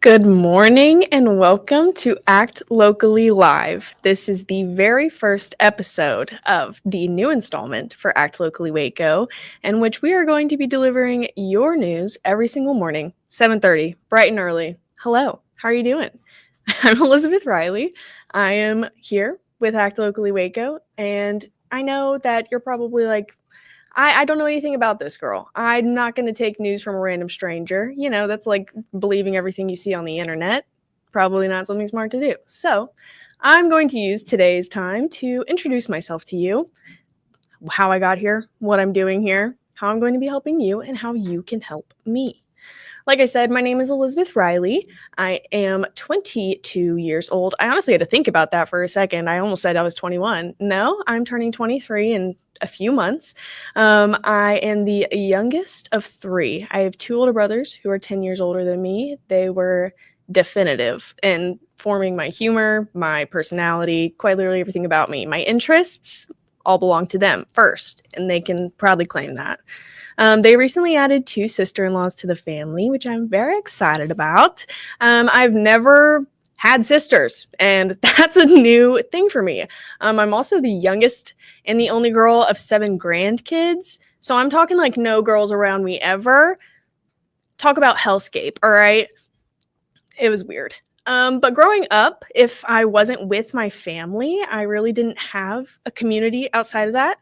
Good morning and welcome to Act Locally Live. This is the very first episode of the new installment for Act Locally Waco, in which we are going to be delivering your news every single morning, 7:30, bright and early. Hello, how are you doing? I'm Elizabeth Riley. I am here with Act Locally Waco, and I know that you're probably like, I don't know anything about this girl. I'm not going to take news from a random stranger. You know, that's like believing everything you see on the internet. Probably not something smart to do. So, I'm going to use today's time to introduce myself to you, how I got here, what I'm doing here, how I'm going to be helping you, and how you can help me. Like I said, my name is Elizabeth Riley. I am 22 years old. I honestly had to think about that for a second. I almost said I was 21. No, I'm turning 23 in a few months. I am the youngest of three. I have two older brothers who are 10 years older than me. They were definitive in forming my humor, my personality, quite literally everything about me. My interests all belong to them first, and they can proudly claim that. They recently added two sister-in-laws to the family, which I'm very excited about. I've never had sisters, and that's a new thing for me. I'm also the youngest and the only girl of 7 grandkids, so I'm talking like no girls around me ever. Talk about hellscape, all right? It was weird. But growing up, if I wasn't with my family, I really didn't have a community outside of that.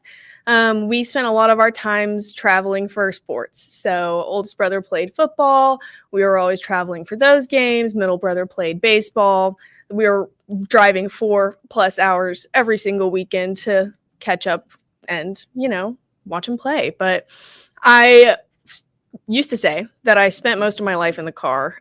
We spent a lot of our times traveling for sports. So, oldest brother played football. We were always traveling for those games. Middle brother played baseball. We were driving 4+ hours every single weekend to catch up and, watch them play. But I used to say that I spent most of my life in the car,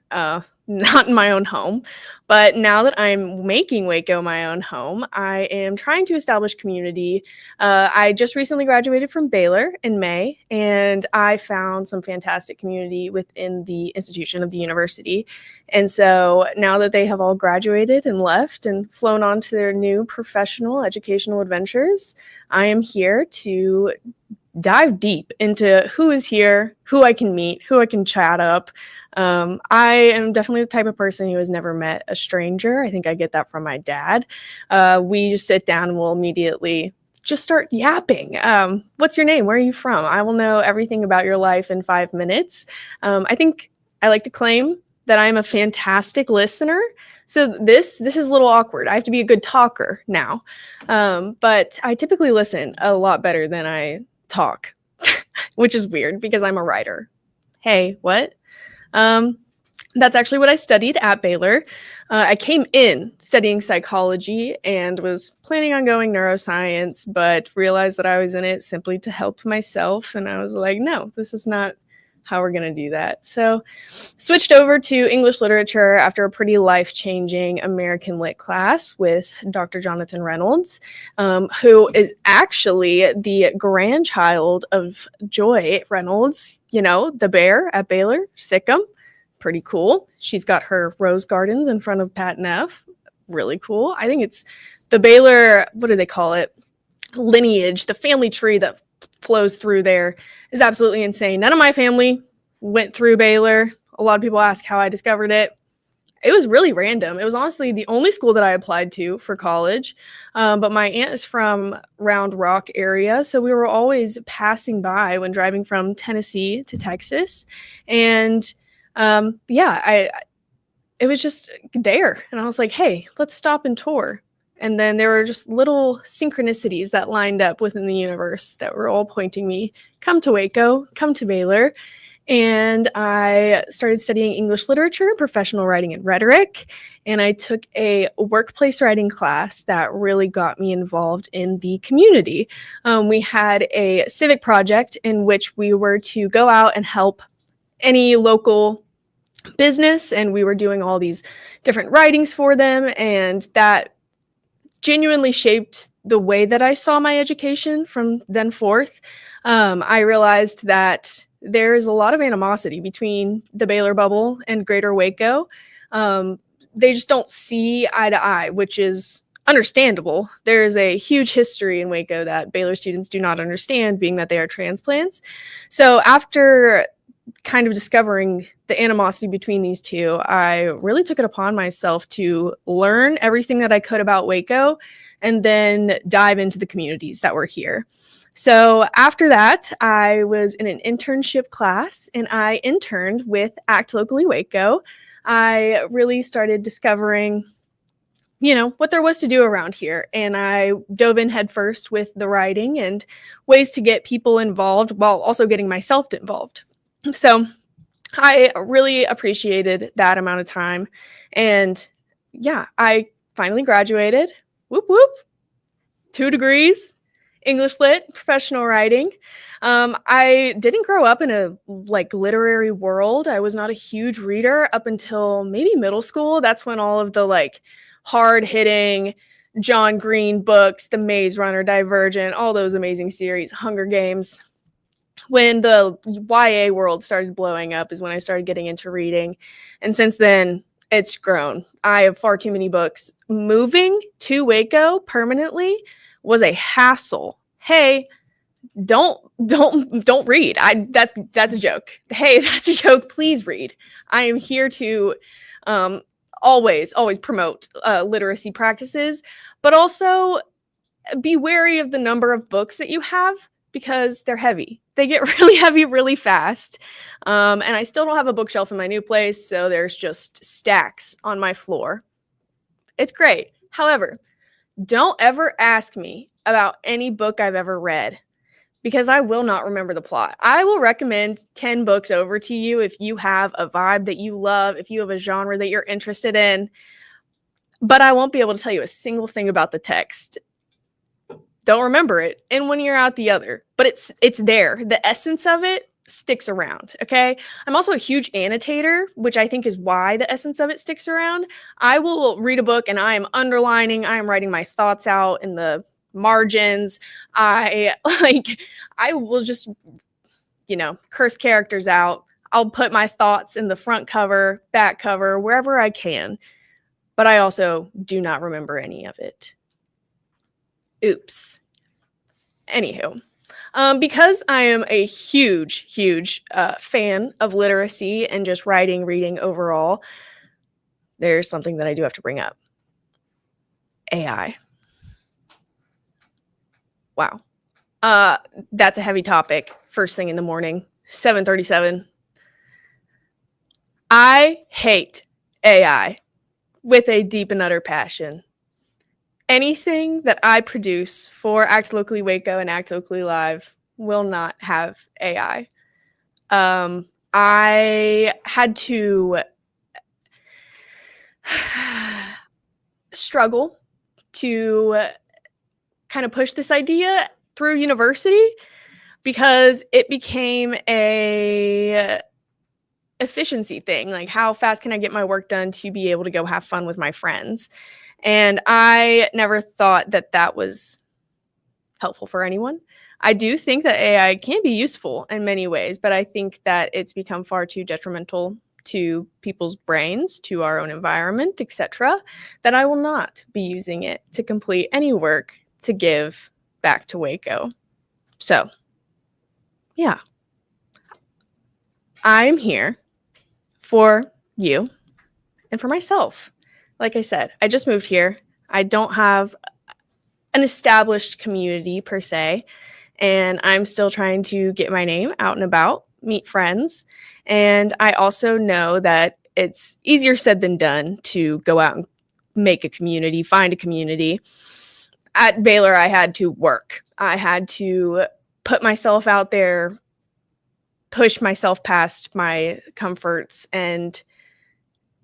not in my own home. But now that I'm making Waco my own home, I am trying to establish community. I just recently graduated from Baylor in May, and I found some fantastic community within the institution of the university. And so now that they have all graduated and left and flown on to their new professional educational adventures, I am here to dive deep into who is here, who I can meet, who I can chat up. I am definitely the type of person who has never met a stranger. I think I get that from my dad. We just sit down and we'll immediately just start yapping. What's your name? Where are you from? I will know everything about your life in 5 minutes. I think I like to claim that I'm a fantastic listener. So this is a little awkward. I have to be a good talker now. But I typically listen a lot better than I talk, which is weird because I'm a writer. Hey, what? That's actually what I studied at Baylor. I came in studying psychology and was planning on going neuroscience, but realized that I was in it simply to help myself. And I was like, no, this is not how we're going to do that. So switched over to English literature after a pretty life-changing American Lit class with Dr. Jonathan Reynolds, who is actually the grandchild of Joy Reynolds, the bear at Baylor, Sikkim. Pretty cool. She's got her rose gardens in front of Pat Neff. Really cool. I think it's the Baylor, what do they call it? Lineage, the family tree that flows through there is absolutely insane. None of my family went through Baylor. A lot of people ask how I discovered it. It was really random. It was honestly the only school that I applied to for college. But my aunt is from Round Rock area, so we were always passing by when driving from Tennessee to Texas. And it was just there. And I was like, hey, let's stop and tour. And then there were just little synchronicities that lined up within the universe that were all pointing me, come to Waco, come to Baylor. And I started studying English literature, professional writing, and rhetoric. And I took a workplace writing class that really got me involved in the community. We had a civic project in which we were to go out and help any local business. And we were doing all these different writings for them. And that genuinely shaped the way that I saw my education from then forth. I realized that there is a lot of animosity between the Baylor bubble and Greater Waco. They just don't see eye to eye, which is understandable. There is a huge history in Waco that Baylor students do not understand, being that they are transplants. So after kind of discovering the animosity between these two, I really took it upon myself to learn everything that I could about Waco and then dive into the communities that were here. So after that, I was in an internship class and I interned with Act Locally Waco. I really started discovering, what there was to do around here. And I dove in headfirst with the writing and ways to get people involved while also getting myself involved. So I really appreciated that amount of time. And yeah, I finally graduated. Whoop, whoop. 2 degrees, English Lit, professional writing. I didn't grow up in a literary world. I was not a huge reader up until maybe middle school. That's when all of the hard hitting John Green books, The Maze Runner, Divergent, all those amazing series, Hunger Games. When the YA world started blowing up is when I started getting into reading. And since then, it's grown. I have far too many books. Moving to Waco permanently was a hassle. Hey, don't read. That's a joke. Hey, that's a joke. Please read. I am here to always promote literacy practices, but also be wary of the number of books that you have because they're heavy. They get really heavy really fast. And I still don't have a bookshelf in my new place, so there's just stacks on my floor. It's great. However, don't ever ask me about any book I've ever read because I will not remember the plot. I will recommend 10 books over to you if you have a vibe that you love, if you have a genre that you're interested in, but I won't be able to tell you a single thing about the text. Don't remember it in one ear out the other, but it's there. The essence of it sticks around, okay? I'm also a huge annotator, which I think is why the essence of it sticks around. I will read a book and I am underlining, I am writing my thoughts out in the margins. I will just, curse characters out. I'll put my thoughts in the front cover, back cover, wherever I can, but I also do not remember any of it. Oops. Anywho, because I am a huge fan of literacy and just writing, reading overall, there's something that I do have to bring up. AI. Wow. That's a heavy topic. First thing in the morning, 7:37. I hate AI with a deep and utter passion. Anything that I produce for Act Locally Waco and Act Locally Live will not have AI. I had to struggle to kind of push this idea through university because it became a efficiency thing. Like, how fast can I get my work done to be able to go have fun with my friends? And I never thought that that was helpful for anyone. I do think that AI can be useful in many ways, but I think that it's become far too detrimental to people's brains, to our own environment, etc., that I will not be using it to complete any work to give back to Waco. So, yeah. I'm here for you and for myself. Like I said, I just moved here. I don't have an established community per se, and I'm still trying to get my name out and about, meet friends. And I also know that it's easier said than done to go out and make a community, find a community. At Baylor, I had to work. I had to put myself out there, push myself past my comforts, and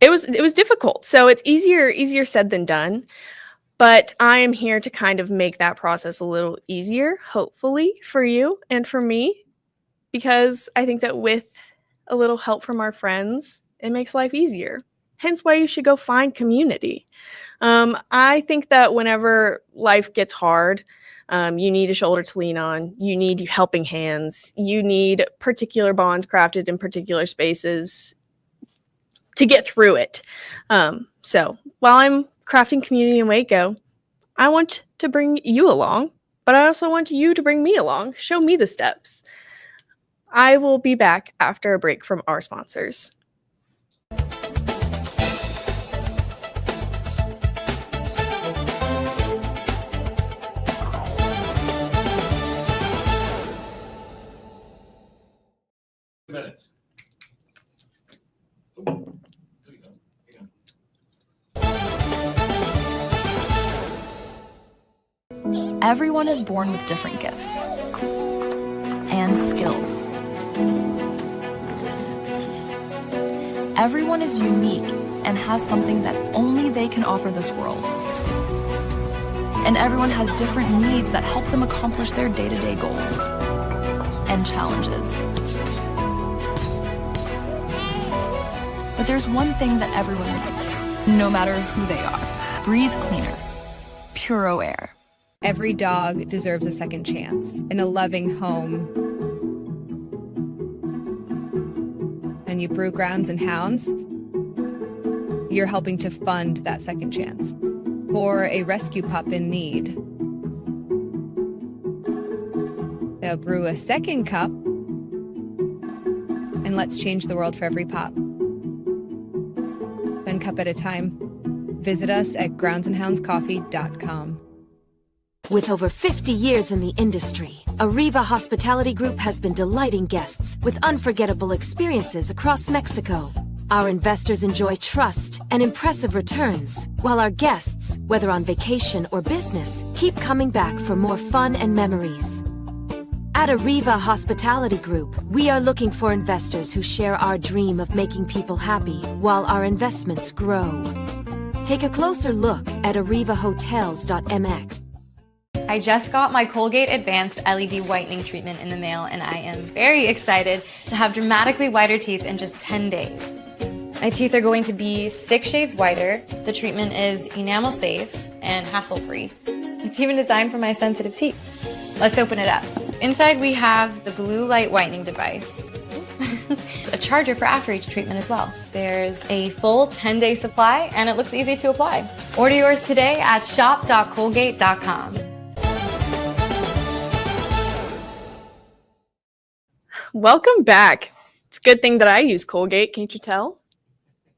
it was difficult. So it's easier said than done. But I am here to kind of make that process a little easier, hopefully, for you and for me, because I think that with a little help from our friends, it makes life easier. Hence why you should go find community. I think that whenever life gets hard, you need a shoulder to lean on. You need helping hands. You need particular bonds crafted in particular spaces to get through it. So while I'm crafting community in Waco, I want to bring you along, but I also want you to bring me along. Show me the steps. I will be back after a break from our sponsors. Minutes. Everyone is born with different gifts and skills. Everyone is unique and has something that only they can offer this world. And everyone has different needs that help them accomplish their day-to-day goals and challenges. But there's one thing that everyone needs, no matter who they are. Breathe cleaner. Puro Air. Every dog deserves a second chance in a loving home. And you brew Grounds and Hounds, you're helping to fund that second chance for a rescue pup in need. Now brew a second cup, and let's change the world for every pup. One cup at a time. Visit us at groundsandhoundscoffee.com. With over 50 years in the industry, Arriva Hospitality Group has been delighting guests with unforgettable experiences across Mexico. Our investors enjoy trust and impressive returns, while our guests, whether on vacation or business, keep coming back for more fun and memories. At Arriva Hospitality Group, we are looking for investors who share our dream of making people happy while our investments grow. Take a closer look at arrivahotels.mx. I just got my Colgate Advanced LED Whitening Treatment in the mail, and I am very excited to have dramatically whiter teeth in just 10 days. My teeth are going to be 6 shades whiter. The treatment is enamel safe and hassle-free. It's even designed for my sensitive teeth. Let's open it up. Inside we have the blue light whitening device. A charger for after each treatment as well. There's a full 10-day supply, and it looks easy to apply. Order yours today at shop.colgate.com. Welcome back. It's a good thing that I use Colgate, can't you tell?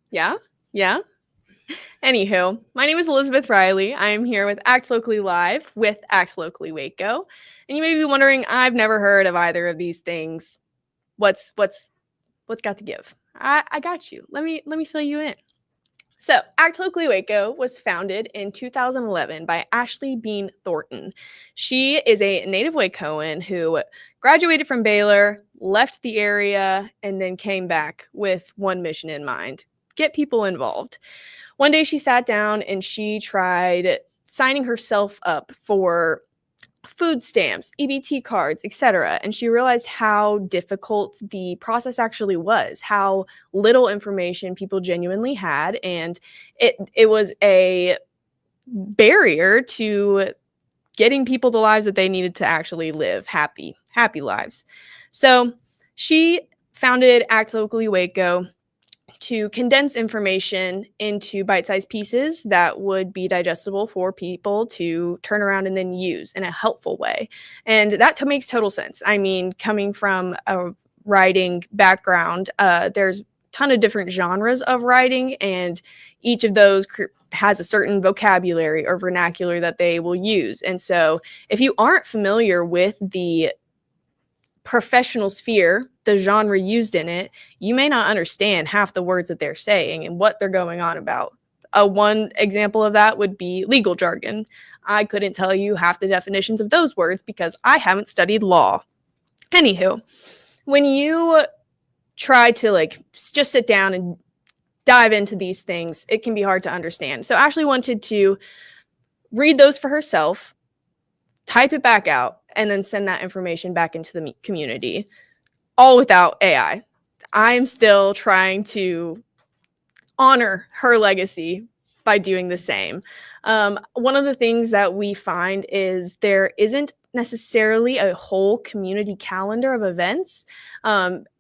Yeah? Anywho, my name is Elizabeth Riley. I am here with Act Locally Live with Act Locally Waco. And you may be wondering, I've never heard of either of these things. What's got to give? I got you. Let me fill you in. So, Act Locally Waco was founded in 2011 by Ashley Bean Thornton. She is a native Wacoan who graduated from Baylor, left the area, and then came back with one mission in mind: get people involved. One day she sat down and she tried signing herself up for food stamps, EBT cards, etc. And she realized how difficult the process actually was, how little information people genuinely had, and it was a barrier to getting people the lives that they needed to actually live happy lives. So she founded Act Locally Waco to condense information into bite-sized pieces that would be digestible for people to turn around and then use in a helpful way. And that makes total sense. I mean, coming from a writing background, there's a ton of different genres of writing, and each of those has a certain vocabulary or vernacular that they will use. And so if you aren't familiar with the professional sphere, the genre used in it, you may not understand half the words that they're saying and what they're going on about. One example of that would be legal jargon. I couldn't tell you half the definitions of those words because I haven't studied law. Anywho, when you try to just sit down and dive into these things, it can be hard to understand. So Ashley wanted to read those for herself, type it back out, and then send that information back into the community, all without AI. I'm still trying to honor her legacy by doing the same. One of the things that we find is there isn't necessarily a whole community calendar of events.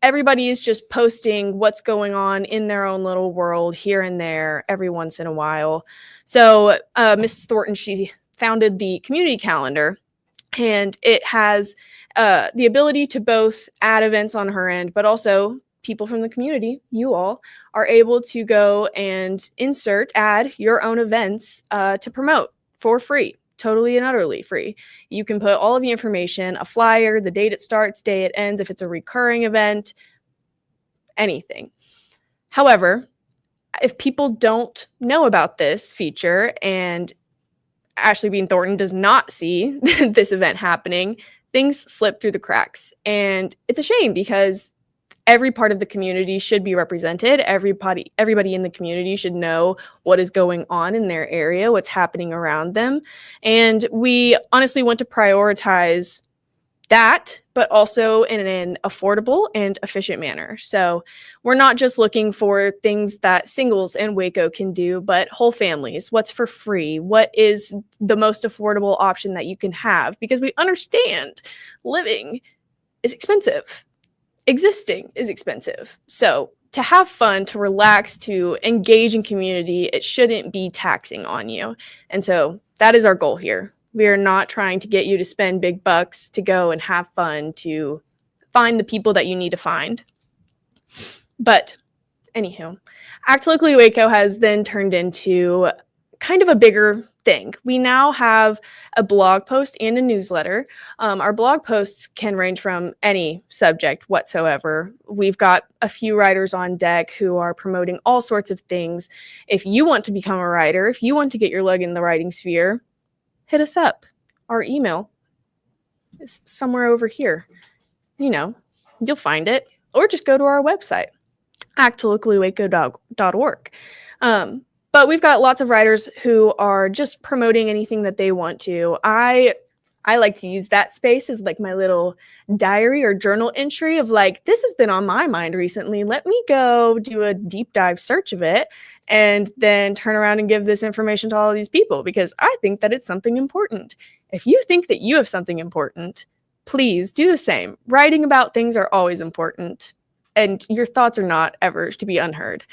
Everybody is just posting what's going on in their own little world here and there every once in a while. So Mrs. Thornton, she founded the community calendar, and it has the ability to both add events on her end, but also people from the community, you all, are able to go and add your own events to promote for free, totally and utterly free. You can put all of the information, a flyer, the date it starts, day it ends, if it's a recurring event, anything. However, if people don't know about this feature and Ashley Bean Thornton does not see this event happening, things slip through the cracks. And it's a shame because every part of the community should be represented. Everybody in the community should know what is going on in their area, what's happening around them. And we honestly want to prioritize that, but also in an affordable and efficient manner. So we're not just looking for things that singles in Waco can do, but whole families. What's for free? What is the most affordable option that you can have? Because we understand living is expensive. Existing is expensive. So to have fun, to relax, to engage in community, it shouldn't be taxing on you. And so that is our goal here. We are not trying to get you to spend big bucks to go and have fun, to find the people that you need to find. But anywho, Act Locally Waco has then turned into kind of a bigger thing. We now have a blog post and a newsletter. Our blog posts can range from any subject whatsoever. We've got a few writers on deck who are promoting all sorts of things. If you want to become a writer, if you want to get your leg in the writing sphere, hit us up. Our email is somewhere over here. You know, you'll find it. Or just go to our website, actlocallywaco.org. But we've got lots of writers who are just promoting anything that they want to. I like to use that space as like my little diary or journal entry of like, this has been on my mind recently. Let me go do a deep dive search of it and then turn around and give this information to all of these people because I think that it's something important. If you think that you have something important, please do the same. Writing about things are always important and your thoughts are not ever to be unheard.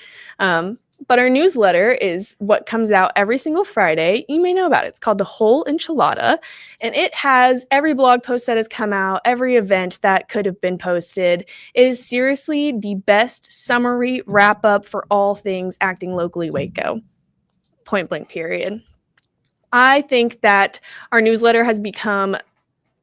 But our newsletter is what comes out every single Friday. You may know about it. It's called The Whole Enchilada. And it has every blog post that has come out, every event that could have been posted. It is seriously the best summary wrap up for all things Acting Locally Waco. Point blank, period. I think that our newsletter has become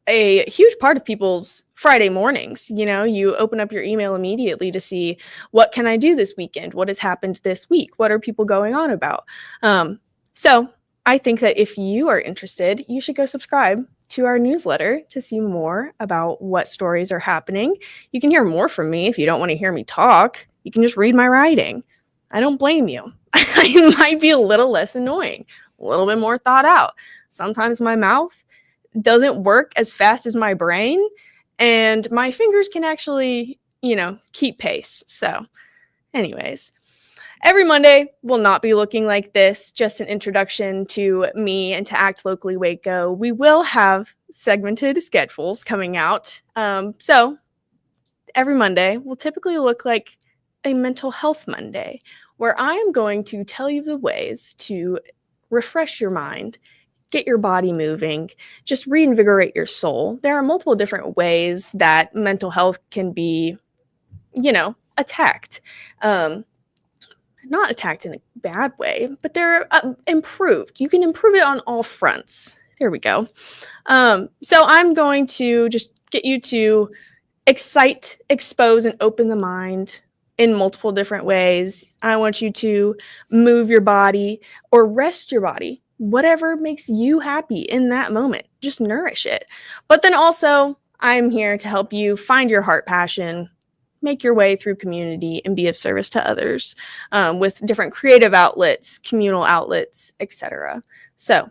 a huge part of people's Friday mornings. You know, you open up your email immediately to see what can I do this weekend? What has happened this week? What are people going on about? So I think that if you are interested, you should go subscribe to our newsletter to see more about what stories are happening. You can hear more from me if you don't want to hear me talk. You can just read my writing. I don't blame you. I might be a little less annoying, a little bit more thought out. Sometimes my mouth doesn't work as fast as my brain, and my fingers can actually, keep pace. So anyways, every Monday will not be looking like this, just an introduction to me and to Act Locally Waco. We will have segmented schedules coming out. So every Monday will typically look like a mental health Monday, where I am going to tell you the ways to refresh your mind, get your body moving, just reinvigorate your soul. There are multiple different ways that mental health can be, attacked. Not attacked in a bad way, but they're improved. You can improve it on all fronts. There we go. So I'm going to just get you to excite, expose, and open the mind in multiple different ways. I want you to move your body or rest your body. Whatever makes you happy in that moment, just nourish it. But then also, I'm here to help you find your heart passion, make your way through community, and be of service to others with different creative outlets, communal outlets, etc. So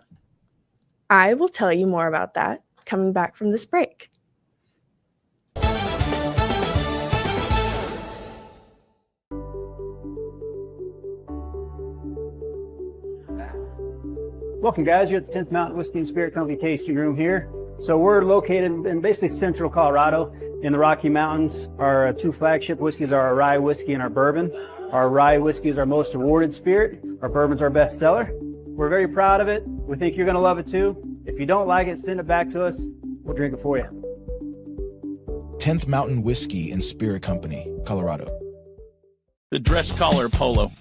I will tell you more about that coming back from this break. Welcome, guys. You're at the 10th Mountain Whiskey and Spirit Company tasting room here. So we're located in basically central Colorado in the Rocky Mountains. Our two flagship whiskeys are our rye whiskey and our bourbon. Our rye whiskey is our most awarded spirit. Our bourbon's our best seller. We're very proud of it. We think you're going to love it too. If you don't like it, send it back to us. We'll drink it for you. 10th Mountain Whiskey and Spirit Company, Colorado. The dress collar polo.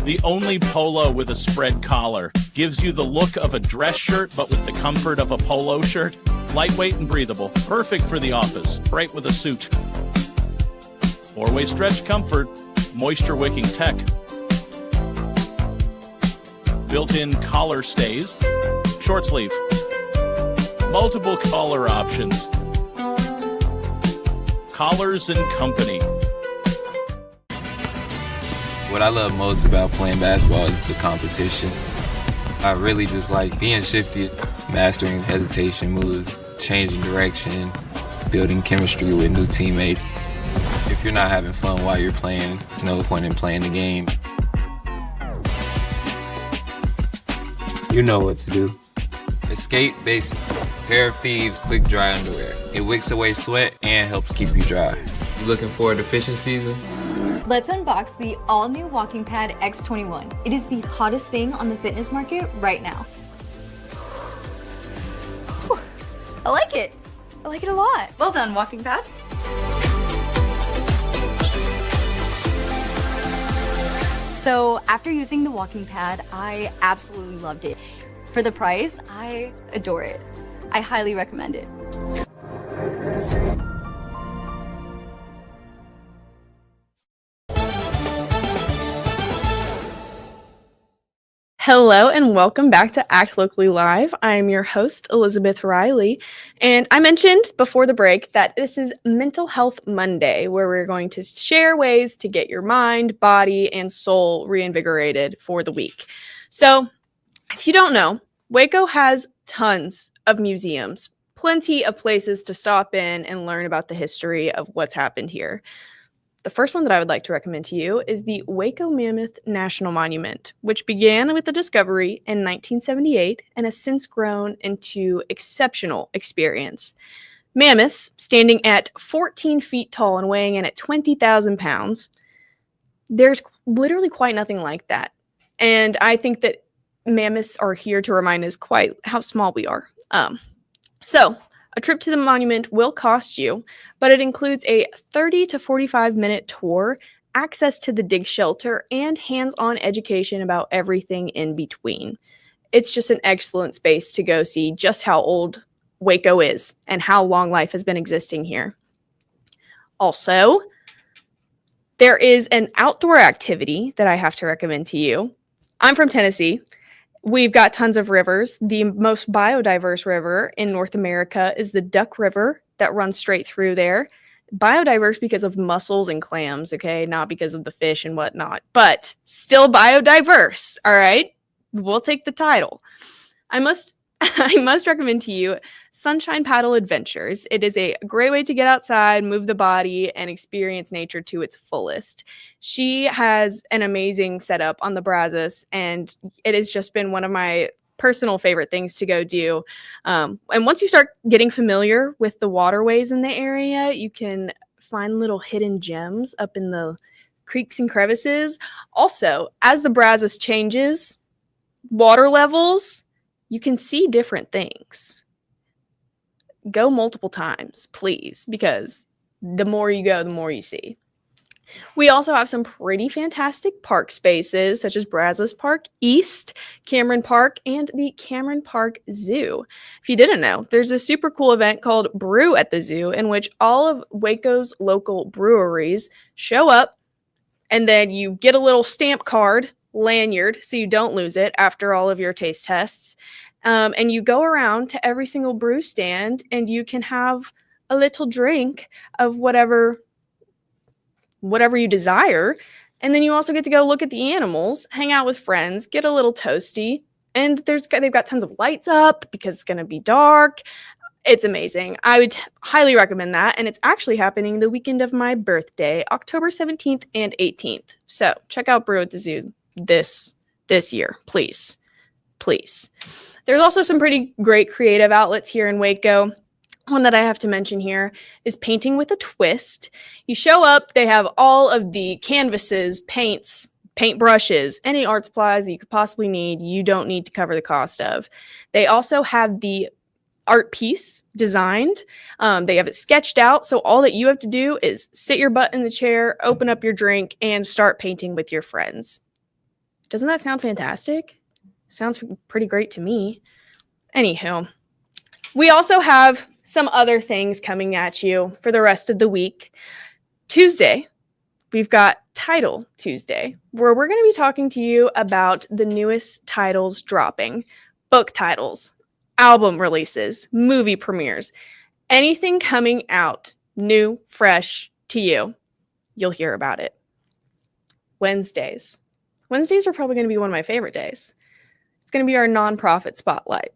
The only polo with a spread collar. Gives you the look of a dress shirt, but with the comfort of a polo shirt. Lightweight and breathable. Perfect for the office. Bright with a suit. 4-way stretch comfort. Moisture wicking tech. Built-in collar stays. Short sleeve. Multiple collar options. Collars and Company. What I love most about playing basketball is the competition. I really just like being shifty, mastering hesitation moves, changing direction, building chemistry with new teammates. If you're not having fun while you're playing, it's no point in playing the game. You know what to do. Escape Basic. Pair of Thieves quick dry underwear. It wicks away sweat and helps keep you dry. You looking forward to fishing season? Let's unbox the all-new Walking Pad X21. It is the hottest thing on the fitness market right now. Whew. I like it. I like it a lot. Well done, Walking Pad. So after using the Walking Pad, I absolutely loved it. For the price, I adore it. I highly recommend it. Hello and welcome back to Act Locally Live. I'm your host, Elizabeth Riley, and I mentioned before the break that this is Mental Health Monday, where we're going to share ways to get your mind, body, and soul reinvigorated for the week. So, if you don't know, Waco has tons of museums, plenty of places to stop in and learn about the history of what's happened here. The first one that I would like to recommend to you is the Waco Mammoth National Monument, which began with the discovery in 1978 and has since grown into exceptional experience. Mammoths, standing at 14 feet tall and weighing in at 20,000 pounds, there's literally quite nothing like that. And I think that mammoths are here to remind us quite how small we are. So, a trip to the monument will cost you, but it includes a 30 to 45 minute tour, access to the dig shelter, and hands-on education about everything in between. It's just an excellent space to go see just how old Waco is and how long life has been existing here. Also, there is an outdoor activity that I have to recommend to you. I'm from Tennessee. We've got tons of rivers. The most biodiverse river in North America is the Duck River that runs straight through there. Biodiverse because of mussels and clams, okay? Not because of the fish and whatnot, but still biodiverse, all right? We'll take the title. I must recommend to you Sunshine Paddle Adventures. It is a great way to get outside, move the body, and experience nature to its fullest. She has an amazing setup on the Brazos, and it has just been one of my personal favorite things to go do. And once you start getting familiar with the waterways in the area, you can find little hidden gems up in the creeks and crevices. Also, as the Brazos changes water levels, you can see different things. Go multiple times, please, because the more you go, the more you see. We also have some pretty fantastic park spaces, such as Brazos Park East, Cameron Park, and the Cameron Park Zoo. If you didn't know, there's a super cool event called Brew at the Zoo, in which all of Waco's local breweries show up, and then you get a little stamp card, lanyard, so you don't lose it after all of your taste tests. And you go around to every single brew stand and you can have a little drink of whatever you desire. And then you also get to go look at the animals, hang out with friends, get a little toasty. And they've got tons of lights up because it's going to be dark. It's amazing. I would highly recommend that. And it's actually happening the weekend of my birthday, October 17th and 18th. So check out Brew at the Zoo this year, please. There's also some pretty great creative outlets here in Waco. One that I have to mention here is Painting with a Twist. You show up, they have all of the canvases, paints, paint brushes, any art supplies that you could possibly need. You don't need to cover the cost of. They also have the art piece designed. They have it sketched out. So all that you have to do is sit your butt in the chair, open up your drink, and start painting with your friends. Doesn't that sound fantastic? Sounds pretty great to me. Anywho, we also have some other things coming at you for the rest of the week. Tuesday, we've got Title Tuesday, where we're going to be talking to you about the newest titles dropping, book titles, album releases, movie premieres, anything coming out new, fresh to you. You'll hear about it. Wednesdays are probably going to be one of my favorite days. It's going to be our nonprofit spotlight.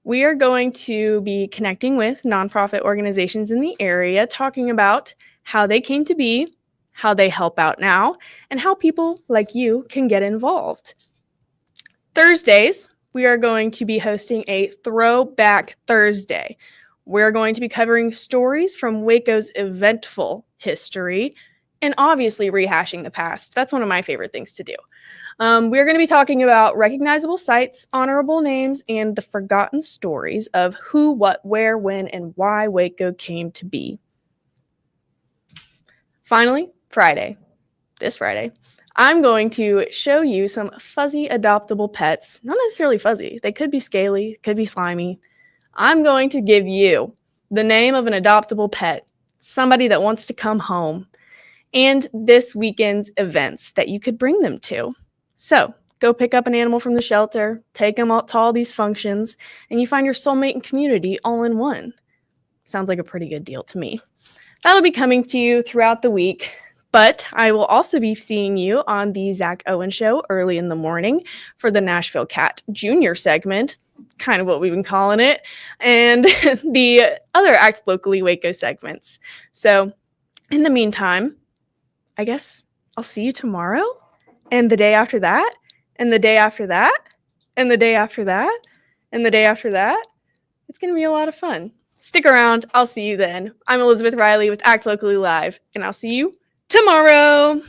We are going to be connecting with nonprofit organizations in the area, talking about how they came to be, how they help out now, and how people like you can get involved. Thursdays, we are going to be hosting a Throwback Thursday. We're going to be covering stories from Waco's eventful history and obviously rehashing the past. That's one of my favorite things to do. We're going to be talking about recognizable sites, honorable names, and the forgotten stories of who, what, where, when, and why Waco came to be. Finally, this Friday, I'm going to show you some fuzzy adoptable pets. Not necessarily fuzzy. They could be scaly, could be slimy. I'm going to give you the name of an adoptable pet, somebody that wants to come home, and this weekend's events that you could bring them to. So go pick up an animal from the shelter, take them out to all these functions, and you find your soulmate and community all in one. Sounds like a pretty good deal to me. That'll be coming to you throughout the week, but I will also be seeing you on the Zach Owen Show early in the morning for the Nashville Cat Junior segment, kind of what we've been calling it, and the other Act Locally Waco segments. So in the meantime, I guess I'll see you tomorrow, and the day after that, and the day after that, and the day after that, and the day after that. It's going to be a lot of fun. Stick around. I'll see you then. I'm Elizabeth Riley with Act Locally Live, and I'll see you tomorrow.